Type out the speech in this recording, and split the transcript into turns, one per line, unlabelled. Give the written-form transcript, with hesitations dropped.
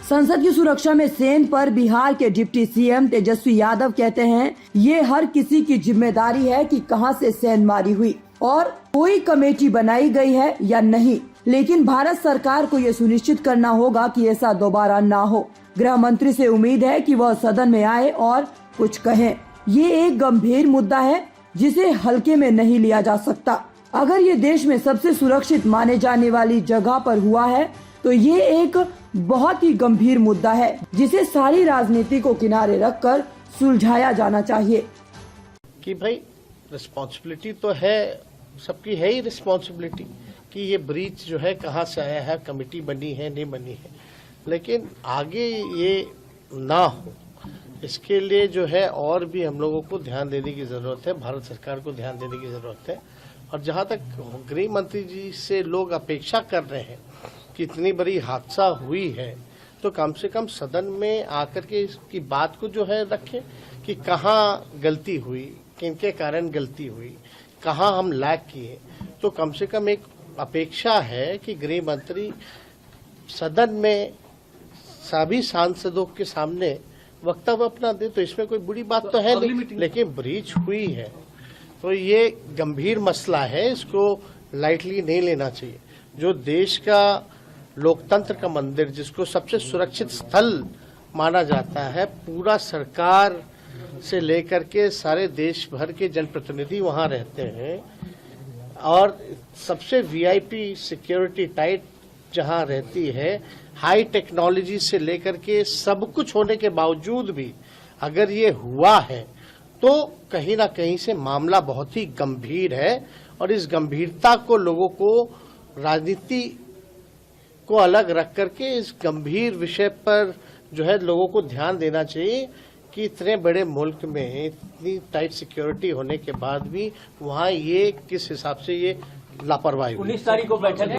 संसद की सुरक्षा में सेन पर बिहार के डिप्टी सीएम तेजस्वी यादव कहते हैं, ये हर किसी की जिम्मेदारी है कि कहां से सेन मारी हुई और कोई कमेटी बनाई गई है या नहीं, लेकिन भारत सरकार को ये सुनिश्चित करना होगा कि ऐसा दोबारा ना हो। गृह मंत्री से उम्मीद है कि वह सदन में आए और कुछ कहें। ये एक गंभीर मुद्दा है जिसे हल्के में नहीं लिया जा सकता। अगर ये देश में सबसे सुरक्षित माने जाने वाली जगह पर हुआ है तो ये एक बहुत ही गंभीर मुद्दा है जिसे सारी राजनीति को किनारे रखकर सुलझाया जाना चाहिए।
कि भाई रिस्पॉन्सिबिलिटी तो है, सबकी है ही रिस्पॉन्सिबिलिटी कि ये ब्रीच जो है कहाँ से आया है, कमेटी बनी है नहीं बनी है, लेकिन आगे ये ना हो इसके लिए जो है और भी हम लोगों को ध्यान देने की जरूरत है, भारत सरकार को ध्यान देने की जरूरत है। और जहाँ तक गृह मंत्री जी से लोग अपेक्षा कर रहे हैं कि इतनी बड़ी हादसा हुई है तो कम से कम सदन में आकर के इसकी बात को जो है रखें कि कहाँ गलती हुई, किनके कारण गलती हुई, कहाँ हम लैग किए। तो कम से कम एक अपेक्षा है कि गृह मंत्री सदन में सभी सांसदों के सामने वक्तव्य अपना दे, तो इसमें कोई बुरी बात तो है नहीं, लेकिन ब्रीच हुई है तो ये गंभीर मसला है, इसको लाइटली नहीं लेना चाहिए। जो देश का लोकतंत्र का मंदिर, जिसको सबसे सुरक्षित स्थल माना जाता है, पूरा सरकार से लेकर के सारे देश भर के जनप्रतिनिधि वहां रहते हैं और सबसे वीआईपी सिक्योरिटी टाइट जहां रहती है, हाई टेक्नोलॉजी से लेकर के सब कुछ होने के बावजूद भी अगर ये हुआ है तो कहीं ना कहीं से मामला बहुत ही गंभीर है और इस गंभीरता को लोगों को राजनीति को अलग रख करके इस गंभीर विषय पर जो है लोगों को ध्यान देना चाहिए कि इतने बड़े मुल्क में इतनी टाइट सिक्योरिटी होने के बाद भी वहाँ ये किस हिसाब से ये लापरवाही हुई।
19 तारीख को बैठक